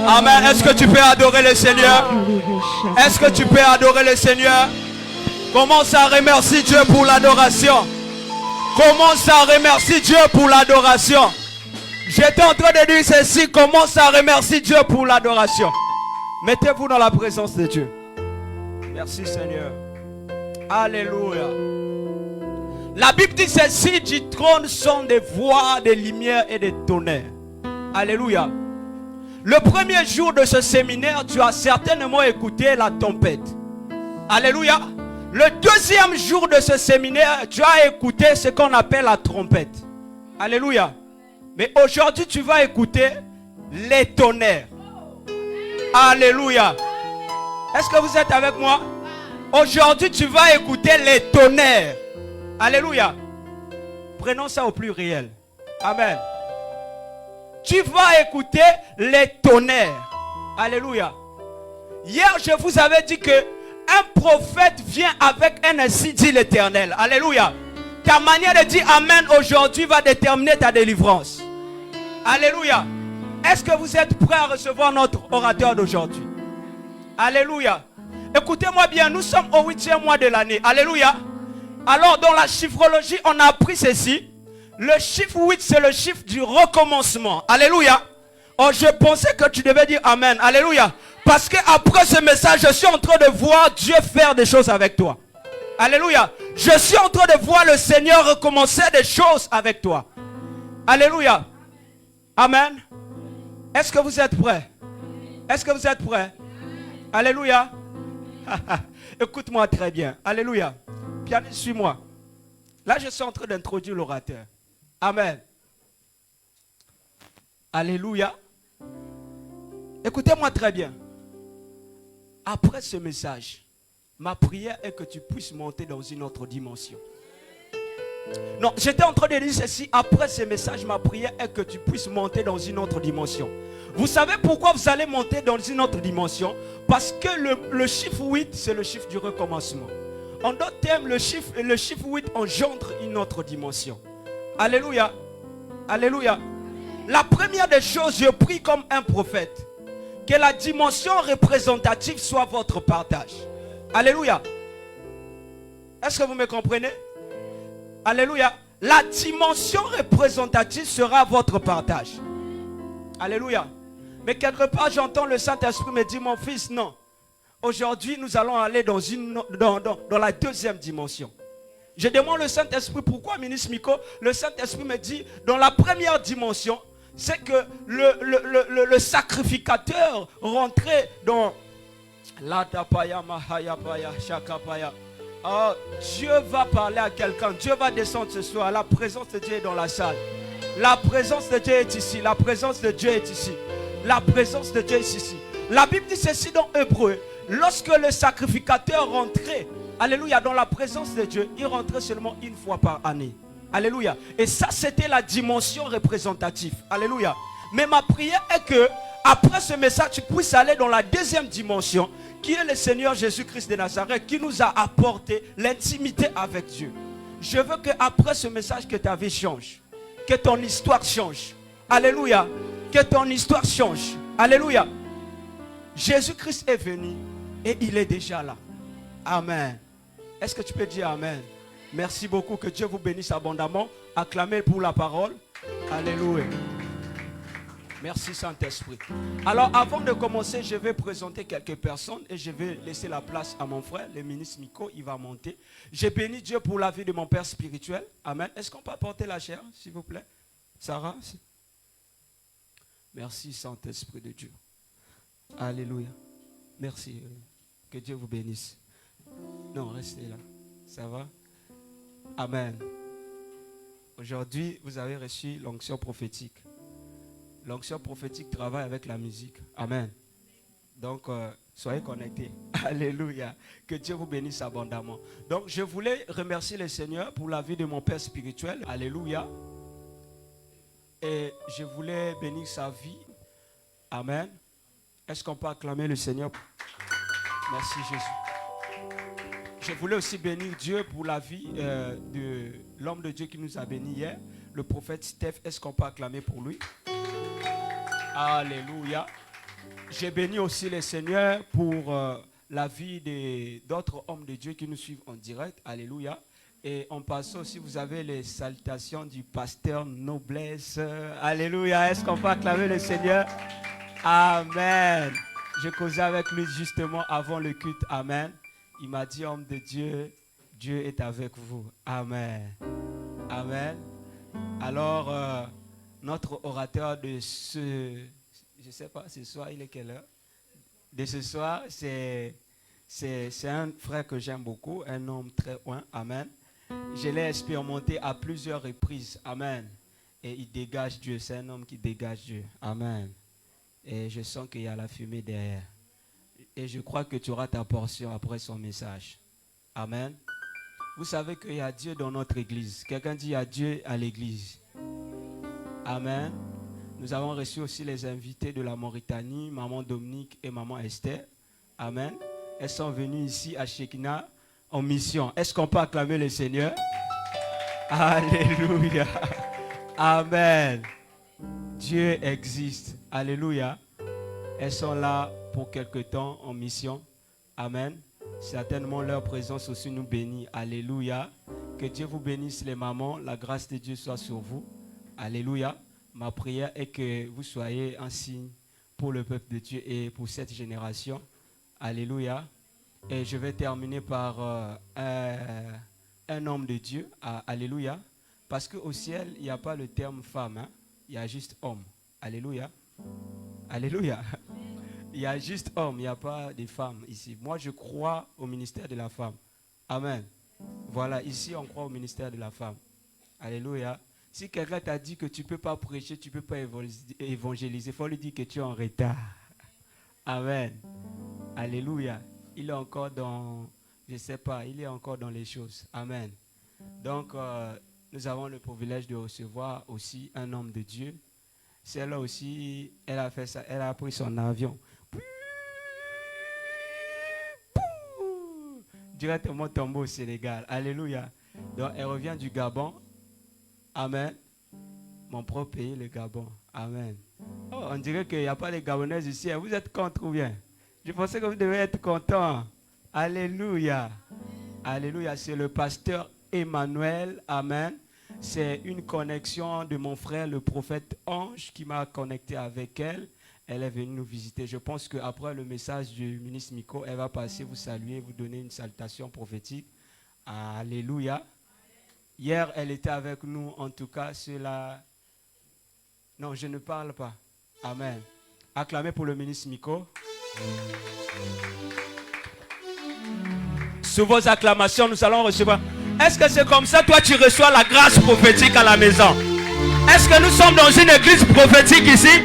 Amen. Est-ce que tu peux adorer le Seigneur? Est-ce que tu peux adorer le Seigneur? Commence à remercier Dieu pour l'adoration. Commence à remercier Dieu pour l'adoration. J'étais en train de dire ceci. Commence à remercier Dieu pour l'adoration. Mettez-vous dans la présence de Dieu. Merci Seigneur. Alléluia. La Bible dit ceci, du trône sont des voix, des lumières et des tonnerres. Alléluia. Le premier jour de ce séminaire, tu as certainement écouté la tempête. Alléluia. Le deuxième jour de ce séminaire, tu as écouté ce qu'on appelle la trompette. Alléluia. Mais aujourd'hui, tu vas écouter les tonnerres. Alléluia. Est-ce que vous êtes avec moi? Aujourd'hui, tu vas écouter les tonnerres. Alléluia. Prenons ça au pluriel. Amen. Tu vas écouter les tonnerres. Alléluia. Hier, je vous avais dit que un prophète vient avec un ainsi dit l'Éternel. Alléluia. Ta manière de dire Amen aujourd'hui va déterminer ta délivrance. Alléluia. Est-ce que vous êtes prêts à recevoir notre orateur d'aujourd'hui? Alléluia. Écoutez-moi bien, nous sommes au 8e mois de l'année. Alléluia. Alors dans la chiffrologie, on a appris ceci. Le chiffre 8, c'est le chiffre du recommencement. Alléluia. Oh, je pensais que tu devais dire Amen. Alléluia. Parce qu'après ce message, je suis en train de voir Dieu faire des choses avec toi. Alléluia. Je suis en train de voir le Seigneur recommencer des choses avec toi. Alléluia. Amen. Est-ce que vous êtes prêts? Est-ce que vous êtes prêts? Alléluia. Écoute-moi très bien. Alléluia. Pianiste, suis-moi. Là, je suis en train d'introduire l'orateur. Amen. Alléluia. Écoutez-moi très bien. Après ce message, ma prière est que tu puisses monter dans une autre dimension. Non, j'étais en train de dire ceci. Après ce message, ma prière est que tu puisses monter dans une autre dimension. Vous savez pourquoi vous allez monter dans une autre dimension? Parce que le chiffre 8, c'est le chiffre du recommencement. En d'autres termes, le chiffre 8 engendre une autre dimension. Alléluia. Alléluia. La première des choses, je prie comme un prophète, que la dimension représentative soit votre partage. Alléluia. Est-ce que vous me comprenez? Alléluia. La dimension représentative sera votre partage. Alléluia. Mais quelque part, j'entends le Saint-Esprit me dire, mon fils, non. Aujourd'hui, nous allons aller dans la deuxième dimension. Je demande au Saint-Esprit, pourquoi, ministre Miko? Le Saint-Esprit me dit, dans la première dimension, c'est que le sacrificateur rentrait dans l'Atapaya, Mahayapaya, Shakapaya. Oh, Dieu va parler à quelqu'un. Dieu va descendre ce soir. La présence de Dieu est dans la salle. La présence de Dieu est ici. La présence de Dieu est ici. La présence de Dieu est ici. La Bible dit ceci dans Hébreu. Lorsque le sacrificateur rentrait, alléluia, dans la présence de Dieu, il rentrait seulement une fois par année. Alléluia. Et ça, c'était la dimension représentative. Alléluia. Mais ma prière est que, après ce message, tu puisses aller dans la deuxième dimension, qui est le Seigneur Jésus-Christ de Nazareth, qui nous a apporté l'intimité avec Dieu. Je veux qu'après ce message, que ta vie change. Que ton histoire change. Alléluia. Que ton histoire change. Alléluia. Jésus-Christ est venu et il est déjà là. Amen. Est-ce que tu peux dire Amen? Merci beaucoup. Que Dieu vous bénisse abondamment. Acclamez pour la parole. Alléluia. Merci Saint-Esprit. Alors avant de commencer, je vais présenter quelques personnes et je vais laisser la place à mon frère, le ministre Miko, il va monter. J'ai béni Dieu pour la vie de mon père spirituel. Amen. Est-ce qu'on peut apporter la chair, s'il vous plaît? Sarah? Merci Saint-Esprit de Dieu. Alléluia. Merci. Que Dieu vous bénisse. Non, restez là. Ça va? Amen. Aujourd'hui, vous avez reçu l'onction prophétique. L'onction prophétique travaille avec la musique. Amen. Donc, soyez connectés. Alléluia. Que Dieu vous bénisse abondamment. Donc, je voulais remercier le Seigneur pour la vie de mon père spirituel. Alléluia. Et je voulais bénir sa vie. Amen. Est-ce qu'on peut acclamer le Seigneur? Merci Jésus. Je voulais aussi bénir Dieu pour la vie de l'homme de Dieu qui nous a bénis hier, le prophète Steph. Est-ce qu'on peut acclamer pour lui? Alléluia. J'ai béni aussi le Seigneur pour la vie d'autres hommes de Dieu qui nous suivent en direct. Alléluia. Et en passant aussi, vous avez les salutations du pasteur Noblesse. Alléluia. Est-ce qu'on peut acclamer le Seigneur? Amen. Je causais avec lui justement avant le culte. Amen. Il m'a dit, homme de Dieu, Dieu est avec vous. Amen. Amen. Alors, notre orateur de ce... Je ne sais pas, ce soir, il est quelle heure? De ce soir, c'est un frère que j'aime beaucoup, un homme très loin. Amen. Je l'ai expérimenté à plusieurs reprises. Amen. Et il dégage Dieu. C'est un homme qui dégage Dieu. Amen. Et je sens qu'il y a la fumée derrière. Et je crois que tu auras ta portion après son message. Amen. Vous savez qu'il y a Dieu dans notre église. Quelqu'un dit il y a Dieu à l'église. Amen. Nous avons reçu aussi les invités de la Mauritanie, Maman Dominique et Maman Esther. Amen. Elles sont venues ici à Shekinah en mission. Est-ce qu'on peut acclamer le Seigneur? Alléluia. Amen. Dieu existe. Alléluia. Elles sont là pour quelque temps en mission. Amen. Certainement leur présence aussi nous bénit. Alléluia. Que Dieu vous bénisse les mamans. La grâce de Dieu soit sur vous. Alléluia. Ma prière est que vous soyez un signe pour le peuple de Dieu et pour cette génération. Alléluia. Et je vais terminer par un homme de Dieu. Alléluia. Parce qu'au ciel, il n'y a pas le terme femme. Hein? Il y a juste homme. Alléluia. Alléluia. Il y a juste homme, il n'y a pas de femmes ici. Moi, je crois au ministère de la femme. Amen. Voilà, ici, on croit au ministère de la femme. Alléluia. Si quelqu'un t'a dit que tu ne peux pas prêcher, tu ne peux pas évangéliser, il faut lui dire que tu es en retard. Amen. Alléluia. Il est encore dans, je ne sais pas, il est encore dans les choses. Amen. Donc, nous avons le privilège de recevoir aussi un homme de Dieu. Celle-là aussi, elle a fait ça, elle a pris son avion. Directement tombé au Sénégal. Alléluia. Donc, elle revient du Gabon. Amen. Mon propre pays, le Gabon. Amen. Oh, on dirait qu'il n'y a pas de Gabonaises ici. Vous êtes contre ou bien? Je pensais que vous devez être content. Alléluia. Alléluia. C'est le pasteur Emmanuel. Amen. C'est une connexion de mon frère, le prophète Ange, qui m'a connecté avec elle. Elle est venue nous visiter. Je pense qu'après le message du ministre Miko, elle va passer vous saluer, vous donner une salutation prophétique. Alléluia. Hier, elle était avec nous. En tout cas, cela... Non, je ne parle pas. Amen. Acclamez pour le ministre Miko. Sous vos acclamations, nous allons recevoir... Est-ce que c'est comme ça, toi, tu reçois la grâce prophétique à la maison? Est-ce que nous sommes dans une église prophétique ici?